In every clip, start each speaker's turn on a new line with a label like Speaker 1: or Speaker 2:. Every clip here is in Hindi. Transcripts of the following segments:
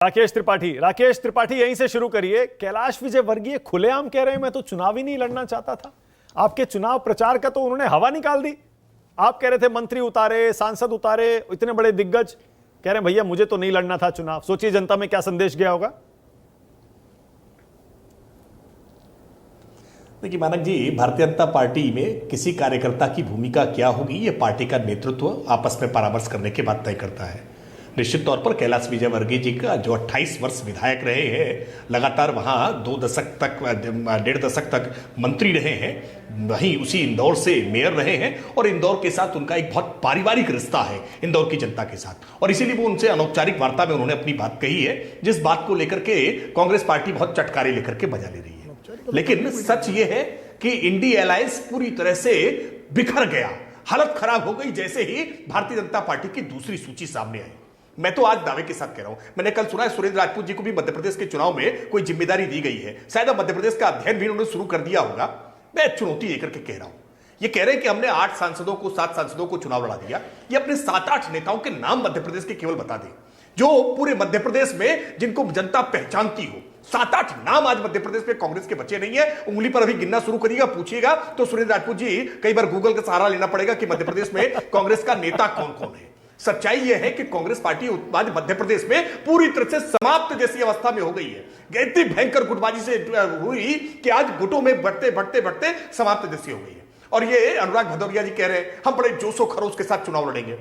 Speaker 1: राकेश त्रिपाठी यहीं से शुरू करिए। कैलाश विजयवर्गीय खुलेआम कह रहे हैं मैं तो चुनाव ही नहीं लड़ना चाहता था। आपके चुनाव प्रचार का तो उन्होंने हवा निकाल दी। आप कह रहे थे मंत्री उतारे, सांसद उतारे, इतने बड़े दिग्गज कह रहे हैं भैया मुझे तो नहीं लड़ना था चुनाव। सोचिए जनता में क्या संदेश गया होगा।
Speaker 2: देखिए मानक जी, भारतीय जनता पार्टी में किसी कार्यकर्ता की भूमिका क्या होगी ये पार्टी का नेतृत्व आपस में परामर्श करने के बाद तय करता है। निश्चित तौर पर कैलाश विजयवर्गीय जी का जो 28 वर्ष विधायक रहे हैं, लगातार वहां 1.5 दशक तक मंत्री रहे हैं, वहीं उसी इंदौर से मेयर रहे हैं और इंदौर के साथ उनका एक बहुत पारिवारिक रिश्ता है इंदौर की जनता के साथ, और इसीलिए वो उनसे अनौपचारिक वार्ता में उन्होंने अपनी बात कही है, जिस बात को लेकर के कांग्रेस पार्टी बहुत चटकारे लेकर के बजा ले रही है। लेकिन सच ये है कि इंडी अलायंस पूरी तरह से बिखर गया, हालत खराब हो गई जैसे ही भारतीय जनता पार्टी की दूसरी सूची सामने आई। मैं तो आज दावे के साथ कह रहा हूं, मैंने कल सुना है सुरेंद्र राजपूत जी को भी मध्य प्रदेश के चुनाव में कोई जिम्मेदारी दी गई है, शायद अब मध्य प्रदेश का अध्ययन भी उन्होंने शुरू कर दिया होगा। मैं चुनौती लेकर के कह रहा हूं, ये कह रहे हैं कि हमने 7 सांसदों को चुनाव लड़ा दिया। ये अपने 7-8 नेताओं के नाम मध्य प्रदेश के केवल बता दें जो पूरे मध्य प्रदेश में जिनको जनता पहचानती हो। 7-8 नाम आज मध्य प्रदेश में कांग्रेस के बचे नहीं है। उंगली पर अभी गिनना शुरू करिएगा, पूछिएगा तो सुरेंद्र राजपूत जी कई बार गूगल का सहारा लेना पड़ेगा कि मध्य प्रदेश में कांग्रेस का नेता कौन कौन है। सच्चाई यह है कि कांग्रेस पार्टी आज मध्य प्रदेश में पूरी तरह से समाप्त जैसी अवस्था में हो गई है। इतनी भयंकर गुटबाजी से हुई कि आज गुटों में बढ़ते समाप्त जैसी हो गई है। और ये अनुराग भदौरिया जी कह रहे हैं हम बड़े जोशो खरोश के साथ चुनाव लड़ेंगे।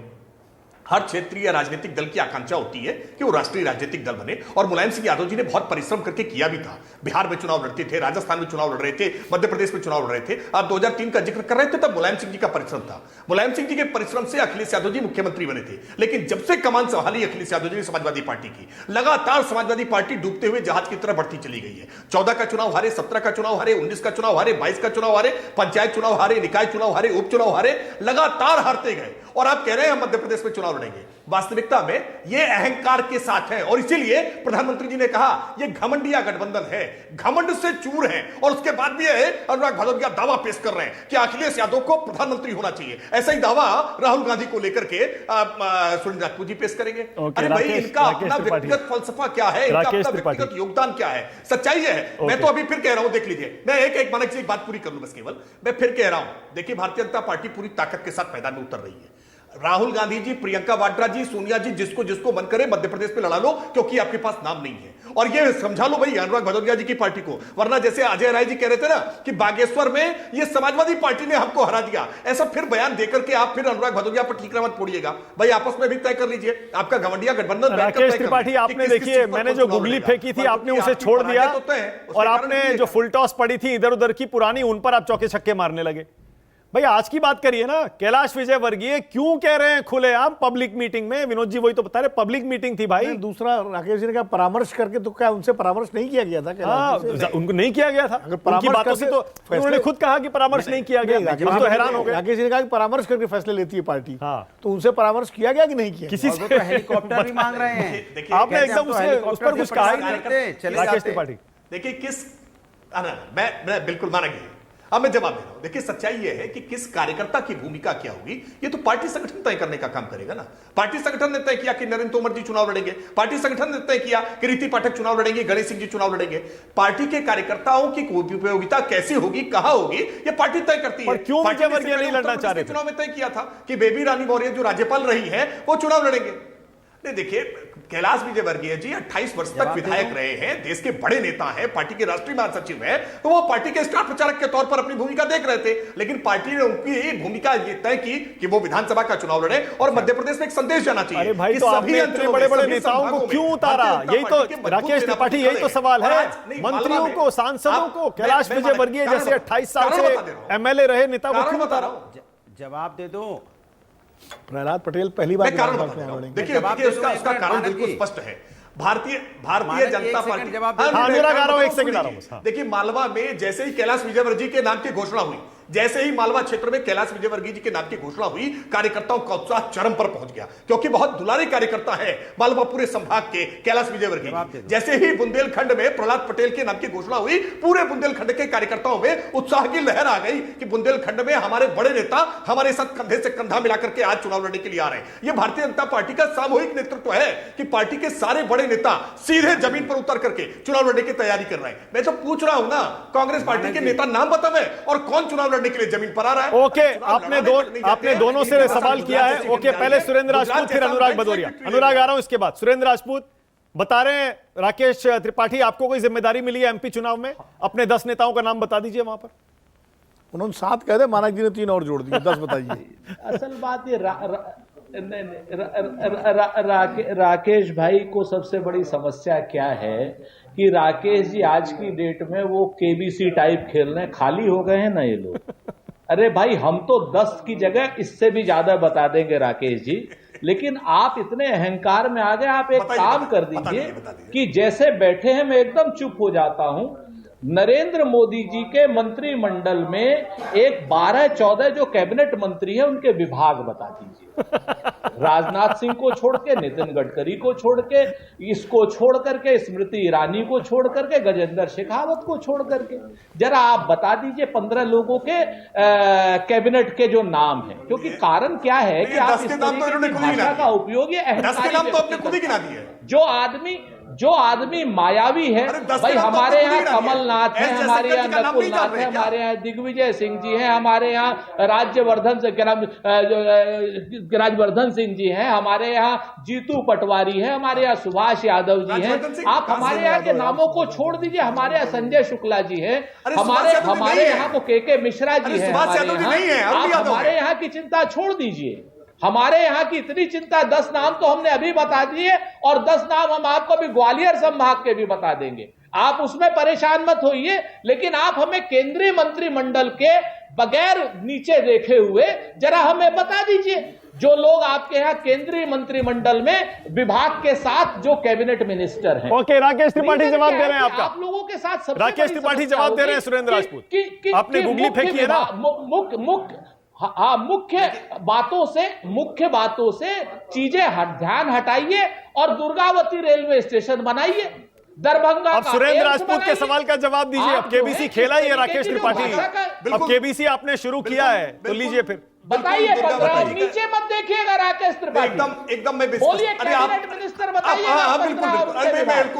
Speaker 2: हर क्षेत्रीय राजनीतिक दल की आकांक्षा होती है कि वो राष्ट्रीय राजनीतिक दल बने, और मुलायम सिंह यादव जी ने बहुत परिश्रम करके किया भी था। बिहार में चुनाव लड़ते थे, राजस्थान में चुनाव लड़ रहे थे, मध्य प्रदेश में चुनाव लड़ रहे थे। आप 2003 का जिक्र कर रहे थे, तब मुलायम सिंह जी का परिश्रम था। मुलायम सिंह जी के परिश्रम से अखिलेश यादव जी मुख्यमंत्री बने थे। लेकिन जब से कमान संभाली अखिलेश यादव जी ने समाजवादी पार्टी की, लगातार समाजवादी पार्टी डूबते हुए जहाज की तरह बढ़ती चली गई है। 14 का चुनाव हारे, 17 का चुनाव हारे, 19 का चुनाव हारे, 22 का चुनाव हारे, पंचायत चुनाव हारे, निकाय चुनाव हारे, उपचुनाव हारे, लगातार हारते गए। और आप कह रहे हैं हम मध्य प्रदेश में चुनाव लड़ेंगे। वास्तविकता में यह अहंकार के साथ है, और इसीलिए प्रधानमंत्री जी ने कहा यह घमंडिया गठबंधन है, घमंड से चूर है। और उसके बाद भी अनुराग भदौरिया दावा पेश कर रहे हैं कि अखिलेश यादव को प्रधानमंत्री होना चाहिए। ऐसा ही दावा राहुल गांधी को लेकर के सुरेंद्र राजपूत जी पेश करेंगे। अरे भाई, इनका अपना व्यक्तिगत फलसफा क्या है, इनका अपना व्यक्तिगत योगदान क्या है, सच्चाई है। मैं तो अभी फिर कह रहा हूं, देख लीजिए, मैं एक मानक से एक बात पूरी कर लूं बस केवल। मैं फिर कह रहा हूं, देखिए भारतीय जनता पार्टी पूरी ताकत के साथ मैदान में उतर रही है। राहुल गांधी जी, प्रियंका वाड्रा जी, सोनिया जी, जिसको मन करे मध्य प्रदेश में लड़ा लो, क्योंकि आपके पास नाम नहीं है। और ये समझा लो भाई अनुराग भदौरिया जी की पार्टी को, वरना जैसे अजय राय जी कह रहे थे ना कि बागेश्वर में ये समाजवादी पार्टी ने हमको हरा दिया, ऐसा फिर बयान देकर के आप फिर अनुराग भदौरिया पर ठीकरा मत फोड़िएगा भाई। आपस में भी तय कर लीजिए आपका घमंडिया गठबंधन।
Speaker 1: राकेश त्रिपाठी, आपने देखिए मैंने जो गुगली फेंकी थी आपने उसे छोड़ दिया, और आपने जो फुल टॉस पड़ी थी इधर उधर की पुरानी, उन पर आप चौके छक्के मारने लगे। भाई आज की बात करिए ना। कैलाश विजयवर्गीय क्यों कह रहे हैं खुलेआम पब्लिक मीटिंग में? विनोद जी वही तो बता रहे, पब्लिक मीटिंग थी भाई।
Speaker 3: दूसरा राकेश जी ने कहा परामर्श करके, तो क्या उनसे परामर्श नहीं किया गया था?
Speaker 1: हाँ, उनको नहीं किया गया था। उनकी बातों से तो उन्होंने खुद कहा कि परामर्श नहीं किया गया। हम तो हैरान हो गए।
Speaker 3: राकेश जी ने कहा कि परामर्श करके फैसले लेती है पार्टी, तो उनसे परामर्श किया गया कि नहीं किया?
Speaker 1: किसी से
Speaker 4: हेलीकॉप्टर भी मांग रहे हैं।
Speaker 1: आपने एकदम उस पर कुछ कहा ही नहीं। राकेश त्रिपाठी
Speaker 2: देखिए किस, मैं बिल्कुल माना गया। अब मैं जवाब दे रहा हूं। देखिए सच्चाई यह है कि किस कार्यकर्ता की भूमिका क्या होगी ये तो पार्टी संगठन तय करने का काम करेगा ना। पार्टी संगठन ने तय किया कि नरेंद्र तोमर जी चुनाव लड़ेंगे, पार्टी संगठन ने तय किया कि रीति पाठक चुनाव लड़ेंगे, गणेश सिंह जी चुनाव लड़ेंगे। पार्टी के कार्यकर्ताओं की उपयोगिता कैसी होगी, कहां होगी, ये पार्टी तय करती है।
Speaker 1: क्यों विजयवर्गीय नहीं लड़ना चाह रहे?
Speaker 2: चुनाव में तय किया था कि बेबी रानी मौर्य जो राज्यपाल रही है वो चुनाव लड़ेंगे। नहीं, देखिए कैलाश विजयवर्गीय जी 28 वर्ष तक विधायक रहे हैं, देश के बड़े नेता हैं, पार्टी के राष्ट्रीय महासचिव हैं, तो वो पार्टी के स्टार प्रचारक के तौर पर अपनी भूमिका देख रहे थे। लेकिन पार्टी ने उनकी भूमिका ये तय की कि वो विधानसभा का चुनाव लड़े और मध्य प्रदेश में एक संदेश जाना चाहिए।
Speaker 1: अरे भाई, तो आपने इतने बड़े-बड़े नेताओं को क्यों उतारा? यही तो राकेश त्रिपाठी, यही तो सवाल है। मंत्रियों को, सांसदों को, कैलाश विजयवर्गीय जैसे 28 साल से एमएलए रहे नेता को क्यों उतारा?
Speaker 4: जवाब दे दो।
Speaker 3: प्रहलाद पटेल पहली बार
Speaker 2: देखिए उसका कारण बिल्कुल स्पष्ट है। भारतीय जनता पार्टी।
Speaker 1: हाँ, मेरा गा रहा हूं, एक सेकंड आ रहा हूं।
Speaker 2: देखिए मालवा में जैसे ही कैलाश विजयवर्गीय के नाम की घोषणा हुई, जैसे ही मालवा क्षेत्र में कैलाश विजयवर्गीय जी के नाम की घोषणा हुई, कार्यकर्ताओं का उत्साह चरम पर पहुंच गया, क्योंकि बहुत दुलारे कार्यकर्ता है मालवा पूरे संभाग के कैलाश विजयवर्गीय। जैसे ही बुंदेलखंड में प्रहलाद पटेल के नाम की घोषणा हुई, पूरे बुंदेलखंड के कार्यकर्ताओं में उत्साह की लहर आ गई कि बुंदेलखंड में हमारे बड़े नेता हमारे साथ कंधे से कंधा मिलाकर के आज चुनाव लड़ने के लिए आ रहे हैं। यह भारतीय जनता पार्टी का सामूहिक नेतृत्व है कि पार्टी के सारे बड़े नेता सीधे जमीन पर उतर करके चुनाव लड़ने की तैयारी कर रहे हैं। मैं तो पूछ रहा हूं ना, कांग्रेस पार्टी के नेता नाम बतावे और कौन चुनाव लड़ने के लिए जमीन पर आ रहा है।
Speaker 1: ओके, आपने दोनों से सवाल किया है। ओके, पहले सुरेंद्र राजपूत, फिर अनुराग भदौरिया। अनुराग आ रहा हूं, इसके बाद सुरेंद्र राजपूत। बता रहे हैं राकेश त्रिपाठी, आपको कोई जिम्मेदारी मिली है एमपी चुनाव में? अपने 10 नेताओं का नाम बता दीजिए वहां पर।
Speaker 3: उन्होंने 7 कह दे, मानक जी ने 3 और जोड़ दिए, 10 बताइए।
Speaker 5: असल बात ये राकेश भाई को सबसे बड़ी समस्या क्या है कि राकेश जी आज की डेट में वो केबीसी टाइप खेल रहे हैं, खाली हो गए हैं ना ये लोग। अरे भाई, हम तो 10 की जगह इससे भी ज्यादा बता देंगे राकेश जी, लेकिन आप इतने अहंकार में आ गए। आप एक काम कर दीजिए कि जैसे बैठे हैं, मैं एकदम चुप हो जाता हूं। नरेंद्र मोदी जी के मंत्रिमंडल में एक 12-14 जो कैबिनेट मंत्री हैं उनके विभाग बता दीजिए। राजनाथ सिंह को छोड़ के, नितिन गडकरी को छोड़ के, इसको छोड़ करके, स्मृति ईरानी को छोड़ करके, गजेंद्र शेखावत को छोड़ करके, जरा आप बता दीजिए 15 लोगों के कैबिनेट के जो नाम हैं। क्योंकि कारण क्या है कि आप इस तरीके की भाषा का उपयोग ये जो आदमी मायावी है। भाई, हमारे यहाँ कमलनाथ है, हमारे यहाँ नकुलनाथ है, हमारे यहाँ दिग्विजय सिंह जी हैं, हमारे यहाँ राजवर्धन सिंह जी हैं, हमारे यहाँ जीतू पटवारी है, हमारे यहाँ सुभाष यादव जी हैं। आप हमारे यहाँ के नामों को छोड़ दीजिए। हमारे यहाँ संजय शुक्ला जी है, हमारे यहाँ को के मिश्रा जी है, हमारे यहाँ की चिंता छोड़ दीजिए। हमारे यहाँ की इतनी चिंता, 10 नाम तो हमने अभी बता दिए और 10 नाम हम आपको भी ग्वालियर संभाग के भी बता देंगे। आप उसमें परेशान मत होइए, लेकिन आप हमें केंद्रीय मंत्रिमंडल के बगैर नीचे देखे हुए जरा हमें बता दीजिए जो लोग आपके यहाँ केंद्रीय मंत्रिमंडल में विभाग के साथ जो कैबिनेट मिनिस्टर हैं।
Speaker 1: ओके, राकेश त्रिपाठी जवाब दे रहे हैं आपका।
Speaker 5: आप लोगों के साथ
Speaker 1: राकेश त्रिपाठी जवाब दे रहे हैं। सुरेंद्र राजपूत, आपने गुगली फेंकी है ना। मुख्य बातों से चीजें ध्यान हटाइए और दुर्गावती रेलवे स्टेशन बनाइए, दरभंगा। अब सुरेंद्र राजपूत के सवाल का जवाब दीजिए। अब केबीसी खेला ही है राकेश त्रिपाठी, अब केबीसी आपने शुरू किया है तो लीजिए फिर
Speaker 5: बताइए। नीचे मत देखिएगा राकेश त्रिपाठी,
Speaker 2: एकदम मैं
Speaker 5: बोलिए कैबिनेट मिनिस्टर बताइए।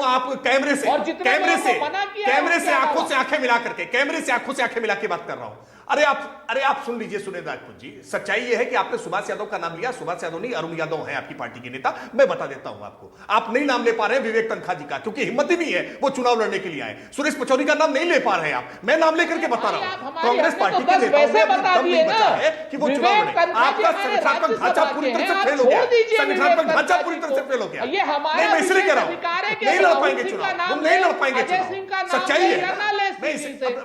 Speaker 2: आप कैमरे से आंखों से आंखें मिला करके, कैमरे से आंखों से आंखें मिला के बात कर रहा हूं। अरे आप सुन लीजिए सुरेंद्र राजपूत जी, सच्चाई यह है कि आपने सुभाष यादव का नाम लिया। सुभाष यादव नहीं, अरुण यादव है आपकी पार्टी के नेता। मैं बता देता हूं आपको, आप नहीं नाम ले पा रहे हैं विवेक तनखा जी का, क्योंकि हिम्मत ही नहीं है, वो चुनाव लड़ने के लिए आए। सुरेश पचौरी का नाम नहीं ले पा रहे हैं आप, मैं नाम लेकर के बता रहा हूं। कांग्रेस पार्टी के नेताओं है कि वो चुनाव लड़े। आपका संगठनात्मक ढांचा पूरी तरह से फेल हो गया, संगठनात्मक ढांचा पूरी तरह से फेल हो गया। नहीं, मैं इसलिए कह रहा हूं, नहीं लड़ पाएंगे चुनाव, हम नहीं लड़ पाएंगे चुनाव, सच्चाई है।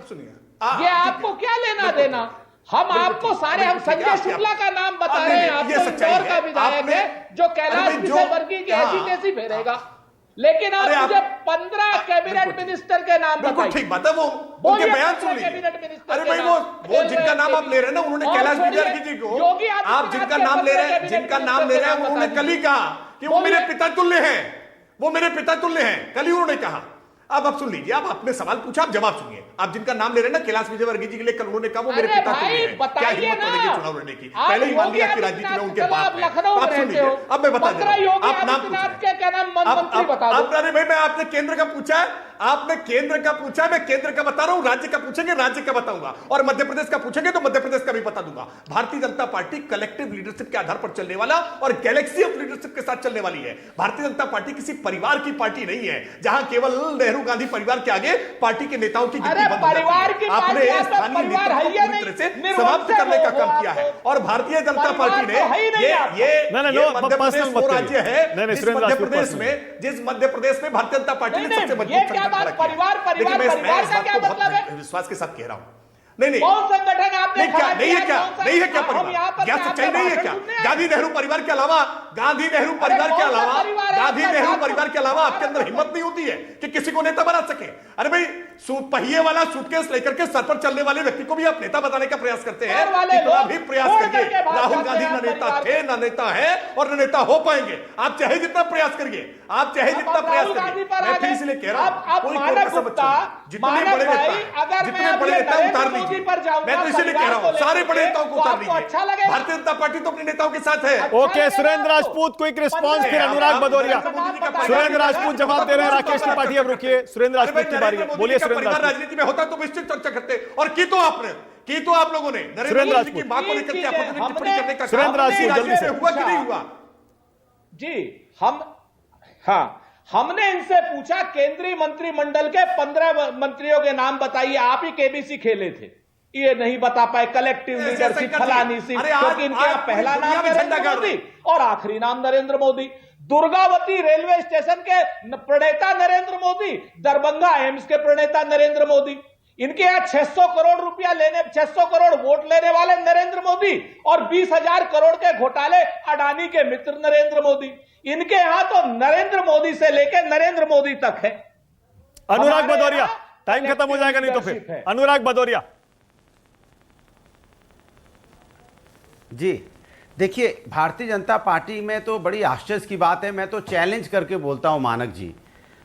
Speaker 2: सुनिए,
Speaker 5: ये आपको क्या लेना देना? हम आपको सारे, हम संजय शुक्ला का नाम बता रहे हैं, आपको इंदौर का विधायक है जो कैलाश विजयवर्गीय की ऐसी तैसी फेरेगा, लेकिन आप मुझे 15 कैबिनेट मिनिस्टर के नाम बताइए।
Speaker 2: ठीक बात है, वो उनके बयान सुन लीजिए। अरे भाई, वो जिनका नाम आप ले रहे हैं ना, उन्होंने कैलाश विजयवर्गीय जी को, आप जिनका नाम ले रहे हैं उन्होंने कल ही कहा कि वो मेरे पिता तुल्य हैं, वो मेरे पिता तुल्य हैं, कल ही उन्होंने कहा। अब आप सुन लीजिए, आप आपने सवाल पूछा, आप जवाब सुनिए। आप जिनका नाम ले रहे हैं ना कैलाश विजयवर्गीय जी के लिए, कल उन्होंने कहा वो मेरे पिता तुल्य हैं। क्या हिम्मत पड़ेगी चुनाव लड़ने की? पहले ही मान लिया कि राजनीति में उनके बाप हैं। आप सुन लीजिए, अब मैं बता दूं, आप नाम पूछा। अरे भाई, मैं आपने केंद्र का पूछा है, आपने केंद्र का पूछा, मैं केंद्र का बता रहा हूं। राज्य का पूछेंगे, राज्य का बताऊंगा, और मध्य प्रदेश का पूछेंगे तो मध्य प्रदेश का भी बता दूंगा। Bharatiya Janata party collective leadership के आधार पर चलने वाला और गैलेक्सी ऑफ लीडरशिप के साथ चलने वाली है। भारतीय जनता पार्टी किसी परिवार की पार्टी नहीं है जहां केवल नेहरू गांधी परिवार के आगे पार्टी के नेताओं की गिनती बंद
Speaker 5: परिवार की
Speaker 2: आपने स्थानीय नेतृत्व को पूरी तरह से समाप्त करने का काम किया है। और भारतीय जनता पार्टी ने ये मध्य प्रदेश वो राज्य है जिस मध्य प्रदेश में भारतीय जनता पार्टी ने सबसे मजबूत विश्वास के साथ कह रहा हूं। नहीं,
Speaker 5: कौन संगठन आपने
Speaker 2: नहीं है क्या, नहीं है क्या परिवार? क्या सच्चाई नहीं है क्या? गांधी नेहरू परिवार के अलावा गांधी नेहरू परिवार के अलावा आपके अंदर हिम्मत नहीं होती है कि किसी को नेता बना सके। अरे भाई, पहिए वाला सूटकेस लेकर के सर पर चलने वाले व्यक्ति को भी आप नेता बनाने का प्रयास करते हैं। इतना भी प्रयास करिए, राहुल गांधी न नेता थे, न नेता है और न नेता हो पाएंगे। आप चाहे जितना प्रयास करिए, मैं फिर इसलिए कह रहा हूं, कोई कांग्रेस बच्चा जितने बड़े नेता उतार लीजिए। मैं तो इसीलिए कह रहा हूं, सारे बड़े नेताओं को उतार लीजिए। भारतीय जनता पार्टी तो अपने नेताओं के साथ है।
Speaker 1: Okay, Surendra Rajput quick response, फिर अनुराग भदौरिया। सुरेंद्र राजपूत जवाब दे रहे हैं, राकेश त्रिपाठी अब रुकिए, सुरेंद्र राजपूत की बारी है, बोलिए सुरेंद्र
Speaker 2: परिवार
Speaker 1: राजपूत।
Speaker 2: राजनीति में होता तो विस्तृत चर्चा करते, और की तो आप लोगों ने नरेंद्र मोदी की मां को लेकर के आपत्ति टिप्पणी करने का
Speaker 1: सुरेंद्र राजपूत जल्दी से
Speaker 2: हुआ कि नहीं हुआ
Speaker 5: जी। हमने इनसे पूछा केंद्रीय मंत्रिमंडल के 15 मंत्रियों के नाम बताइए, आप ही केबीसी खेले थे, ये नहीं बता पाए। कलेक्टिव लीडरशिप फलानी सी, क्योंकि इनके यहाँ पहला नाम नरेंद्र मोदी और आखिरी नाम नरेंद्र मोदी। दुर्गावती रेलवे स्टेशन के प्रणेता नरेंद्र मोदी, दरभंगा एम्स के प्रणेता नरेंद्र मोदी। इनके यहाँ 600 करोड़ रुपया 600 करोड़ वोट लेने वाले नरेंद्र मोदी और 20,000 करोड़ के घोटाले अडानी के मित्र नरेंद्र मोदी। इनके यहां तो नरेंद्र मोदी से लेकर नरेंद्र मोदी तक है।
Speaker 1: अनुराग भदौरिया, टाइम खत्म हो जाएगा नहीं तो फिर अनुराग भदौरिया।
Speaker 4: जी देखिए, भारतीय जनता पार्टी में तो बड़ी आश्चर्य की बात है। मैं तो चैलेंज करके बोलता हूं मानक जी,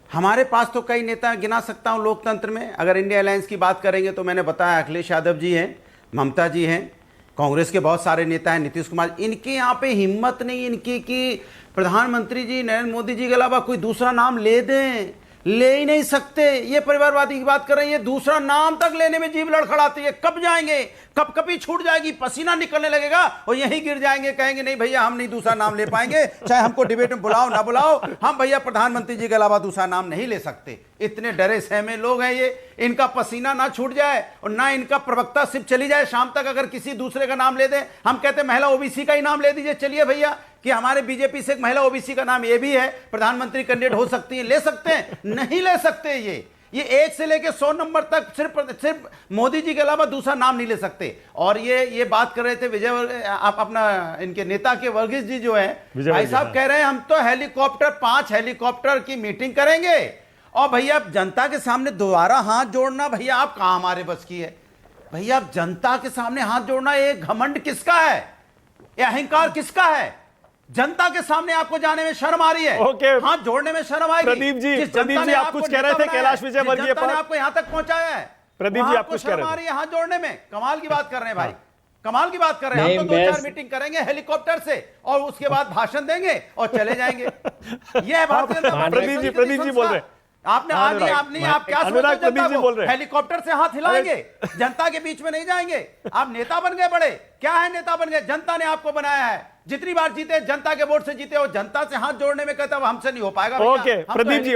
Speaker 4: हमारे पास तो कई नेता गिना सकता हूं लोकतंत्र में। अगर इंडिया अलायंस की बात करेंगे तो मैंने बताया अखिलेश यादव जी हैं, ममता जी हैं, कांग्रेस के बहुत सारे नेता हैं, नीतीश कुमार। इनके यहाँ पे हिम्मत नहीं इनकी कि प्रधानमंत्री जी नरेंद्र मोदी जी के अलावा कोई दूसरा नाम ले दें, ले ही नहीं सकते। ये परिवारवादी की बात कर रहे हैं, ये दूसरा नाम तक लेने में जीभ लड़खड़ाती है। कब जाएंगे, कब कभी छूट जाएगी, पसीना निकलने लगेगा और यहीं गिर जाएंगे, कहेंगे नहीं भैया हम नहीं दूसरा नाम ले पाएंगे, चाहे हमको डिबेट में बुलाओ ना बुलाओ, हम भैया प्रधानमंत्री जी के अलावा दूसरा नाम नहीं ले सकते। इतने डरे सहमे लोग हैं ये, इनका पसीना ना छूट जाए और ना इनका प्रवक्ता सिर्फ चली जाए शाम तक अगर किसी दूसरे का नाम ले दें। हम कहते हैं महिला ओबीसी का ही नाम ले दीजिए, चलिए भैया कि हमारे बीजेपी से एक महिला ओबीसी का नाम ये भी है, प्रधानमंत्री कैंडिडेट हो सकती है, ले सकते हैं? नहीं ले सकते। ये 1 से लेकर 100 नंबर तक सिर्फ मोदी जी के अलावा दूसरा नाम नहीं ले सकते। और ये बात कर रहे थे विजय, आप अपना इनके नेता के वर्गीस जी जो है भाई साहब, कह रहे हैं हम तो हेलीकॉप्टर 5 हेलीकॉप्टर की मीटिंग करेंगे। और भैया जनता के सामने दोबारा हाथ जोड़ना, भैया आप कहां हमारे बस की है? भैया जनता के सामने हाथ जोड़ना, ये घमंड किसका है, ये अहंकार किसका है? जनता के सामने आपको जाने में शर्म आ रही है, हाथ जोड़ने में शर्म आएगी।
Speaker 1: प्रदीप जी आप कुछ कह रहे थे कैलाश विजयवर्गीय पर,
Speaker 5: आपको यहां तक पहुंचाया है।
Speaker 1: प्रदीप जी आप कुछ कह रहे थे,
Speaker 5: शर्म आ रही है हाथ जोड़ने में। कमाल की बात कर रहे हैं भाई, कमाल की बात कर रहे हैं। हम तो 2-4 मीटिंग करेंगे हेलीकॉप्टर से और उसके बाद भाषण देंगे और चले जाएंगे। यह है भारतीय जनता पार्टी।
Speaker 1: प्रदीप जी बोल रहे हैं,
Speaker 5: आपने आप क्या
Speaker 1: अनुराग प्रदीप जी बोल रहे हैं,
Speaker 5: हेलीकॉप्टर से हाथ हिलाएंगे, जनता के बीच में नहीं जाएंगे। आप नेता बन गए बड़े, क्या है नेता बन गए? जनता ने आपको बनाया है, जितनी बार जीते जनता के वोट से जीते हो, जनता से हाथ जोड़ने में कहता है हमसे नहीं हो पाएगा।
Speaker 1: ओके प्रदीप जी